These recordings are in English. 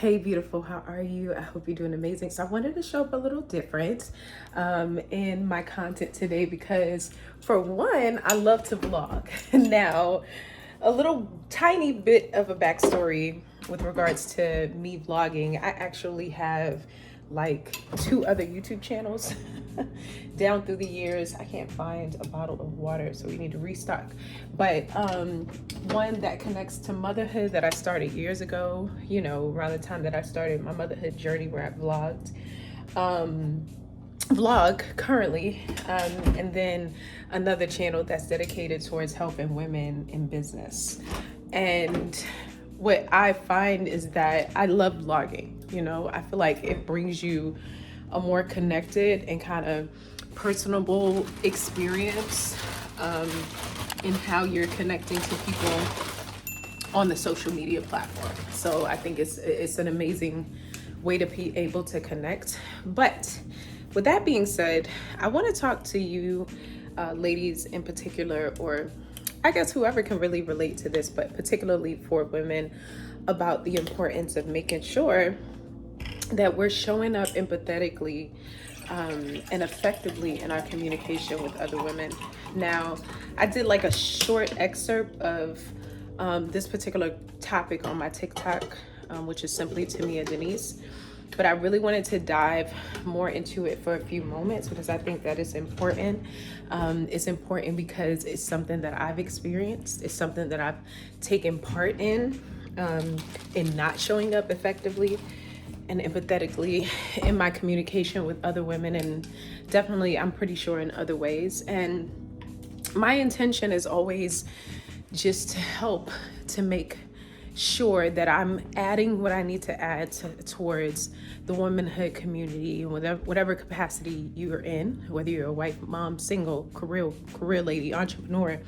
Hey, beautiful. How are you? I hope you're doing amazing. So, I wanted to show up a little different in my content today because, for one, I love to vlog. Now, a little tiny bit of a backstory with regards to me vlogging. I actually have like two other YouTube channels down through the years. I can't find a bottle of water, so we need to restock. But one that connects to motherhood that I started years ago, around the time that I started my motherhood journey where I vlogged. Vlog currently, and then another channel that's dedicated towards helping women in business. And what I find is that I love vlogging. I feel like it brings you a more connected and kind of personable experience in how you're connecting to people on the social media platform. So I think it's an amazing way to be able to connect. But with that being said, I want to talk to you, ladies in particular, or I guess whoever can really relate to this, but particularly for women, about the importance of making sure that we're showing up empathetically and effectively in our communication with other women. Now, I did like a short excerpt of this particular topic on my TikTok, which is simply Tamia Denise. But I really wanted to dive more into it for a few moments because I think that it's important. It's important because it's something that I've experienced. It's something that I've taken part in not showing up effectively and empathetically in my communication with other women, and definitely I'm pretty sure in other ways. And my intention is always just to help to make sure that I'm adding what I need to add towards the womanhood community, whatever capacity you're in, whether you're a wife, mom, single, career lady, entrepreneur,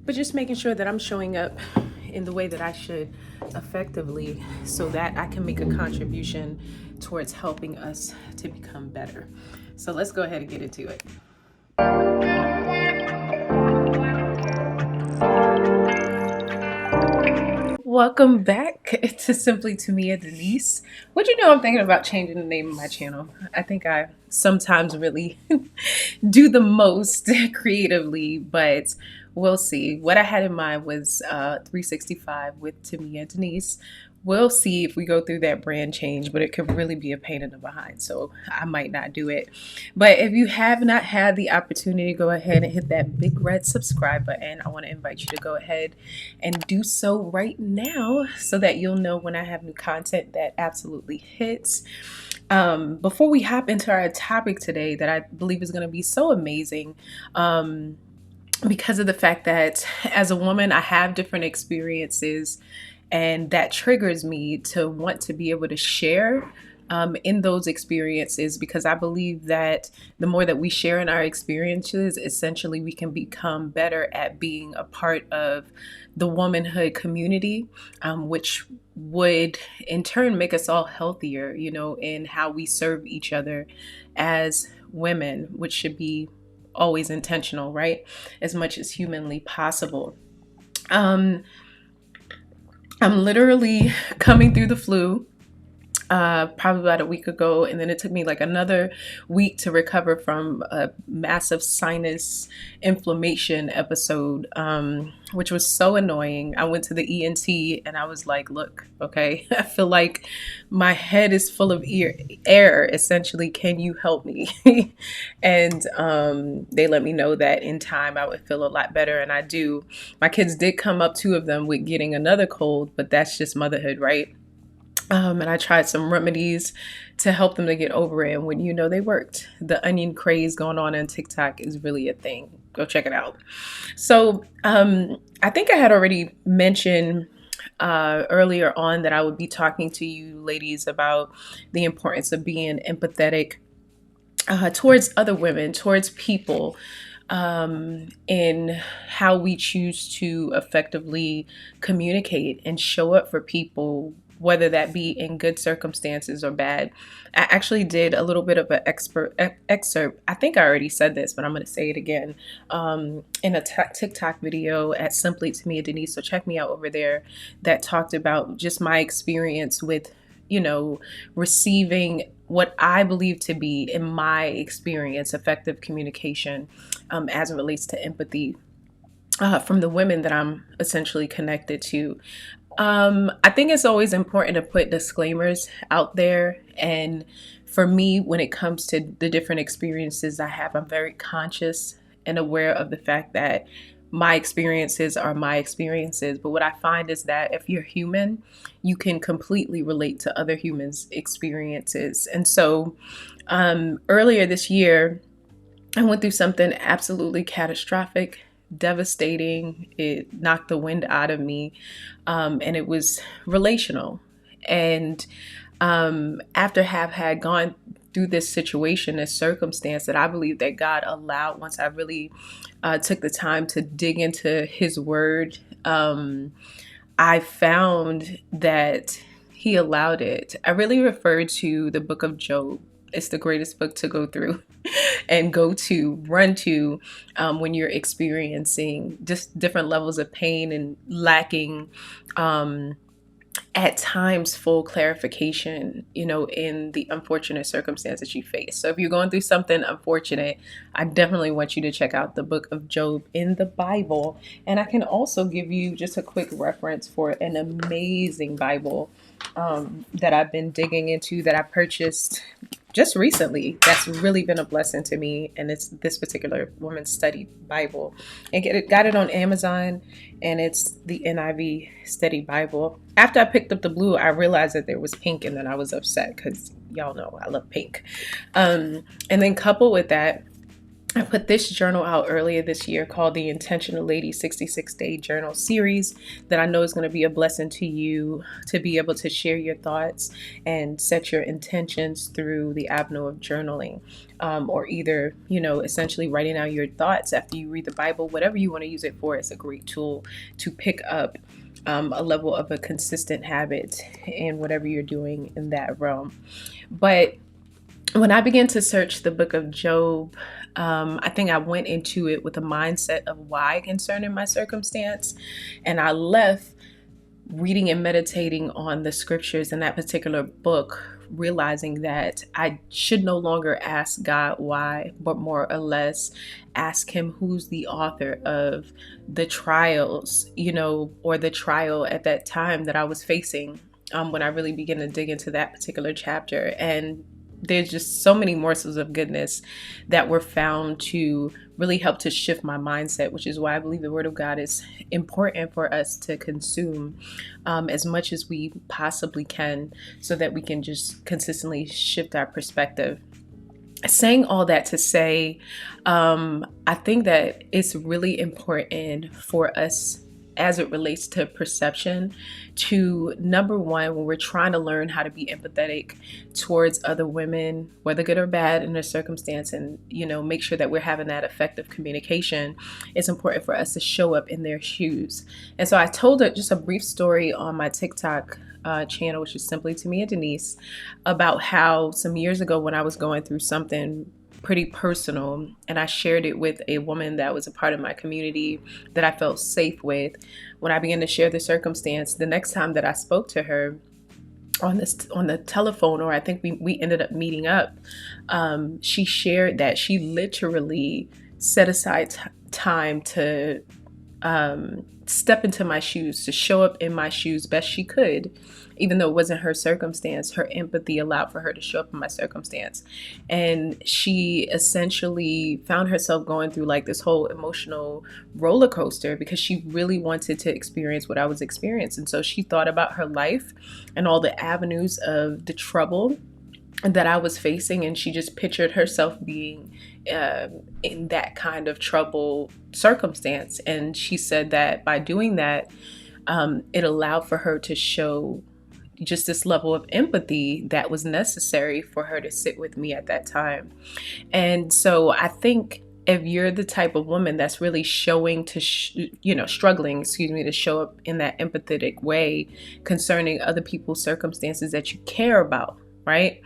but just making sure that I'm showing up in the way that I should effectively so that I can make a contribution towards helping us to become better. So let's go ahead and get into it. Welcome back to Simply Tamia Denise. What you know, I'm thinking about changing the name of my channel. I think I sometimes really do the most creatively, but we'll see. What I had in mind was 365 with Tamia Denise. We'll see if we go through that brand change, but it could really be a pain in the behind. So I might not do it. But if you have not had the opportunity, go ahead and hit that big red subscribe button. I want to invite you to go ahead and do so right now so that you'll know when I have new content that absolutely hits. Before we hop into our topic today, that I believe is going to be so amazing, because of the fact that as a woman, I have different experiences, and that triggers me to want to be able to share in those experiences, because I believe that the more that we share in our experiences, essentially we can become better at being a part of the womanhood community, which would in turn make us all healthier, in how we serve each other as women, which should be always intentional, right? As much as humanly possible. I'm literally coming through the flu. Probably about a week ago, and then it took me like another week to recover from a massive sinus inflammation episode, which was so annoying. I went to the ENT and I was like, look, okay, I feel like my head is full of air, essentially. Can you help me? And they let me know that in time I would feel a lot better, and I do. My kids did come up, two of them, with getting another cold, but that's just motherhood, right? And I tried some remedies to help them to get over it. And when they worked. The onion craze going on TikTok is really a thing. Go check it out. So I think I had already mentioned earlier on that I would be talking to you ladies about the importance of being empathetic towards other women, towards people, in how we choose to effectively communicate and show up for people, whether that be in good circumstances or bad. I actually did a little bit of an excerpt. I think I already said this, but I'm going to say it again, in a TikTok video at Simply Tamia Denise. So check me out over there. That talked about just my experience with receiving what I believe to be, in my experience, effective communication as it relates to empathy from the women that I'm essentially connected to. I think it's always important to put disclaimers out there. And for me, when it comes to the different experiences I have, I'm very conscious and aware of the fact that my experiences are my experiences. But what I find is that if you're human, you can completely relate to other humans' experiences. And so earlier this year, I went through something absolutely catastrophic, devastating. It knocked the wind out of me, and it was relational. And after have had gone through this situation, this circumstance that I believe that God allowed, once I really took the time to dig into His Word, I found that He allowed it. I really refer to the book of Job. It's the greatest book to go through and run to when you're experiencing just different levels of pain and lacking at times full clarification, in the unfortunate circumstance that you face. So if you're going through something unfortunate, I definitely want you to check out the book of Job in the Bible. And I can also give you just a quick reference for an amazing Bible that I've been digging into, that I purchased just recently, that's really been a blessing to me. And it's this particular woman's study Bible, and got it on Amazon, and it's the NIV study Bible. After I picked up the blue, I realized that there was pink, and then I was upset because y'all know I love pink. And then coupled with that, I put this journal out earlier this year called the Intentionality 66-Day Journal Series, that I know is going to be a blessing to you, to be able to share your thoughts and set your intentions through the avenue of journaling, or either, essentially writing out your thoughts after you read the Bible. Whatever you want to use it for, it's a great tool to pick up a level of a consistent habit in whatever you're doing in that realm. But when I began to search the book of Job, I think I went into it with a mindset of why concerning my circumstance. And I left reading and meditating on the scriptures in that particular book, realizing that I should no longer ask God why, but more or less ask Him who's the author of the trials, or the trial at that time that I was facing, when I really began to dig into that particular chapter. And there's just so many morsels of goodness that were found to really help to shift my mindset, which is why I believe the Word of God is important for us to consume as much as we possibly can, so that we can just consistently shift our perspective. Saying all that to say, I think that it's really important for us, as it relates to perception, to, number one, when we're trying to learn how to be empathetic towards other women, whether good or bad in their circumstance, and make sure that we're having that effective communication, it's important for us to show up in their shoes. And so I told just a brief story on my TikTok channel, which is simply Tamia Denise, about how some years ago, when I was going through something pretty personal, and I shared it with a woman that was a part of my community that I felt safe with. When I began to share the circumstance, the next time that I spoke to her on the telephone, or I think we ended up meeting up, she shared that she literally set aside time to step into my shoes, to show up in my shoes best she could. Even though it wasn't her circumstance, her empathy allowed for her to show up in my circumstance. And she essentially found herself going through like this whole emotional roller coaster, because she really wanted to experience what I was experiencing. So she thought about her life and all the avenues of the trouble that I was facing, and she just pictured herself being in that kind of trouble circumstance. And she said that by doing that, it allowed for her to show just this level of empathy that was necessary for her to sit with me at that time. And so I think if you're the type of woman that's really showing to, struggling, to show up in that empathetic way concerning other people's circumstances that you care about, right?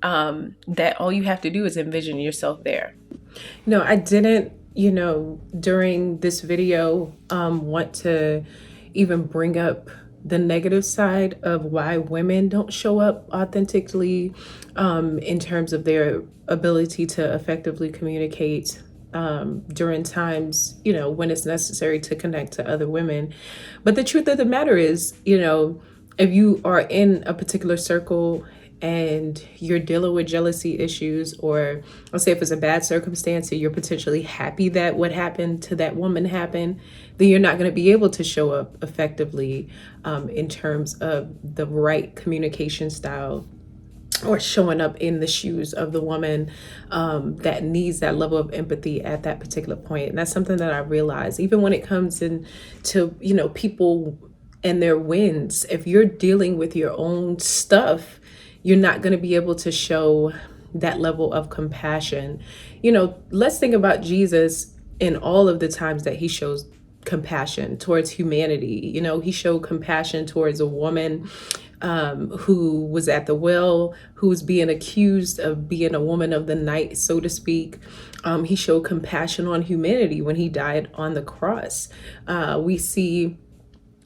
That all you have to do is envision yourself there. No, I didn't, during this video, want to even bring up the negative side of why women don't show up authentically, in terms of their ability to effectively communicate during times, when it's necessary to connect to other women. But the truth of the matter is, if you are in a particular circle and you're dealing with jealousy issues, or let's say if it's a bad circumstance and you're potentially happy that what happened to that woman happened, then you're not going to be able to show up effectively, in terms of the right communication style, or showing up in the shoes of the woman that needs that level of empathy at that particular point. And that's something that I realize, even when it comes in to, people and their wins. If you're dealing with your own stuff, you're not going to be able to show that level of compassion. Let's think about Jesus in all of the times that he shows compassion towards humanity. He showed compassion towards a woman who was at the well, who was being accused of being a woman of the night, so to speak. He showed compassion on humanity when he died on the cross. We see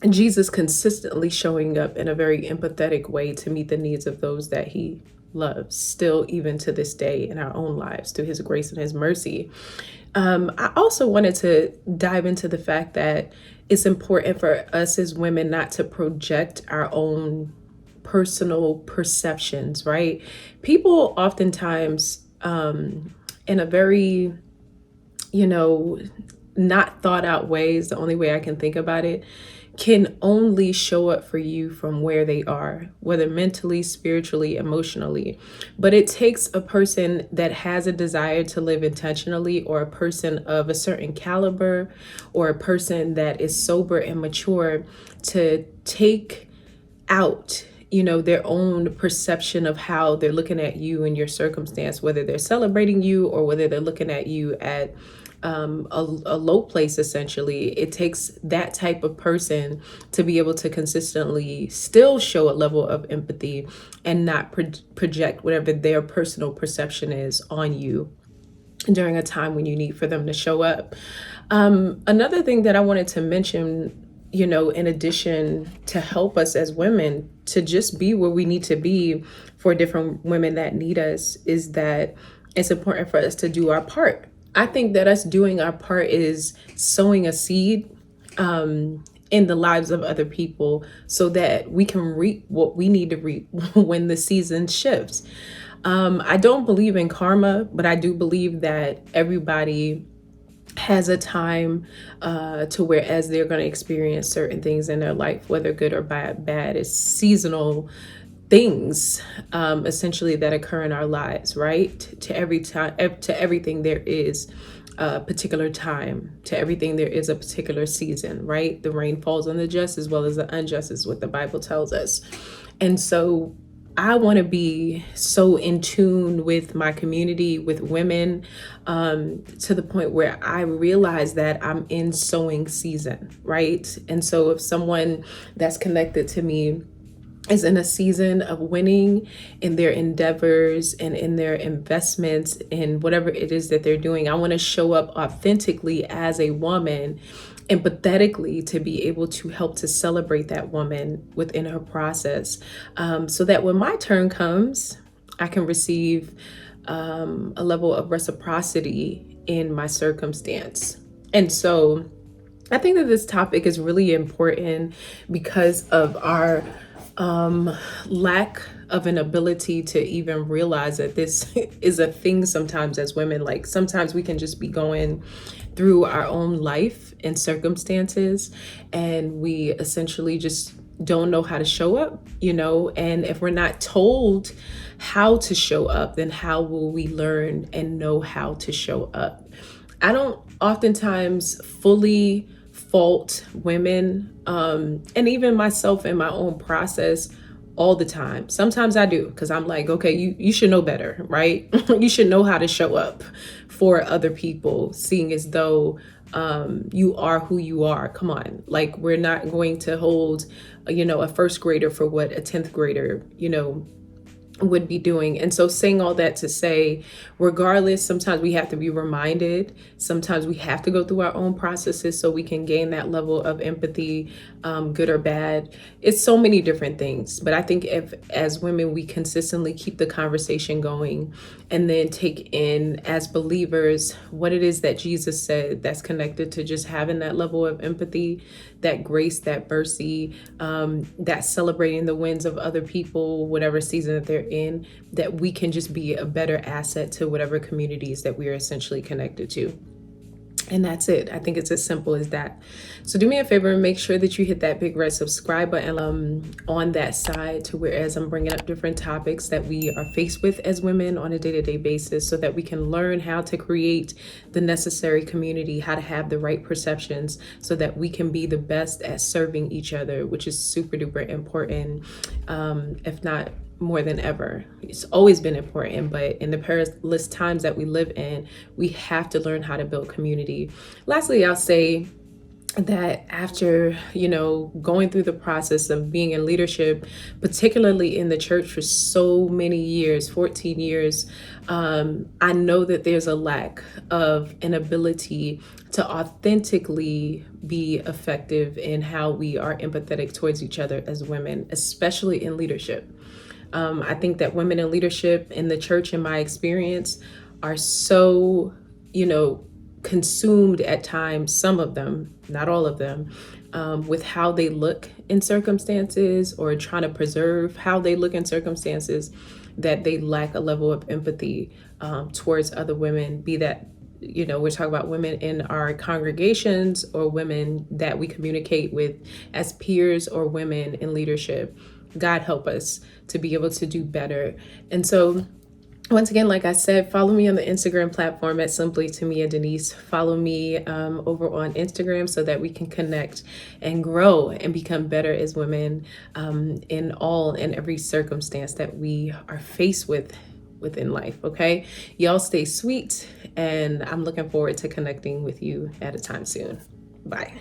Jesus consistently showing up in a very empathetic way to meet the needs of those that he loves, still even to this day in our own lives, through his grace and his mercy. I also wanted to dive into the fact that it's important for us as women not to project our own personal perceptions, right? People oftentimes, in a very, not thought out ways, the only way I can think about it, can only show up for you from where they are, whether mentally, spiritually, emotionally. But it takes a person that has a desire to live intentionally, or a person of a certain caliber, or a person that is sober and mature, to take out their own perception of how they're looking at you and your circumstance, whether they're celebrating you or whether they're looking at you at a low place. Essentially, it takes that type of person to be able to consistently still show a level of empathy and not project whatever their personal perception is on you during a time when you need for them to show up. Another thing that I wanted to mention, in addition to help us as women to just be where we need to be for different women that need us, is that it's important for us to do our part. I think that us doing our part is sowing a seed in the lives of other people, so that we can reap what we need to reap when the season shifts. I don't believe in karma, but I do believe that everybody has a time to where, as they're going to experience certain things in their life, whether good or bad, it's seasonal things, essentially, that occur in our lives, right? To everything there is a particular time. To everything there is a particular season, right? The rain falls on the just as well as the unjust, is what the Bible tells us. And so I want to be so in tune with my community, with women, to the point where I realize that I'm in sowing season, right? And so if someone that's connected to me is in a season of winning in their endeavors and in their investments in whatever it is that they're doing, I want to show up authentically as a woman, empathetically, to be able to help to celebrate that woman within her process, so that when my turn comes, I can receive a level of reciprocity in my circumstance. And so I think that this topic is really important because of our lack of an ability to even realize that this is a thing sometimes as women. Like, sometimes we can just be going through our own life and circumstances, and we essentially just don't know how to show up, and if we're not told how to show up, then how will we learn and know how to show up? I don't oftentimes fully fault women, and even myself in my own process all the time. Sometimes I do, because I'm like, okay, you should know better, right? You should know how to show up for other people, seeing as though you are who you are. Come on, like, we're not going to hold a first grader for what a 10th grader would be doing. And so saying all that to say, regardless, sometimes we have to be reminded, sometimes we have to go through our own processes so we can gain that level of empathy, good or bad. It's so many different things. But I think if as women we consistently keep the conversation going and then take in as believers what it is that Jesus said that's connected to just having that level of empathy, that grace, that mercy, that celebrating the wins of other people, whatever season that they're in, that we can just be a better asset to whatever communities that we are essentially connected to. And that's it. I think it's as simple as that. So do me a favor and make sure that you hit that big red subscribe button on that side, to whereas I'm bringing up different topics that we are faced with as women on a day-to-day basis, so that we can learn how to create the necessary community, how to have the right perceptions, so that we can be the best at serving each other, which is super duper important, if not more than ever. It's always been important, but in the perilous times that we live in, we have to learn how to build community. Lastly, I'll say that after, going through the process of being in leadership, particularly in the church for so many years, 14 years, I know that there's a lack of an ability to authentically be effective in how we are empathetic towards each other as women, especially in leadership. I think that women in leadership in the church, in my experience, are so, consumed at times, some of them, not all of them, with how they look in circumstances, or trying to preserve how they look in circumstances, that they lack a level of empathy towards other women, be that, we're talking about women in our congregations, or women that we communicate with as peers, or women in leadership. God help us to be able to do better. And so once again, like I said, follow me on the Instagram platform at Simply Tamia Denise. Follow me over on Instagram so that we can connect and grow and become better as women in all and every circumstance that we are faced with within life. Okay, y'all stay sweet, and I'm looking forward to connecting with you at a time soon. Bye.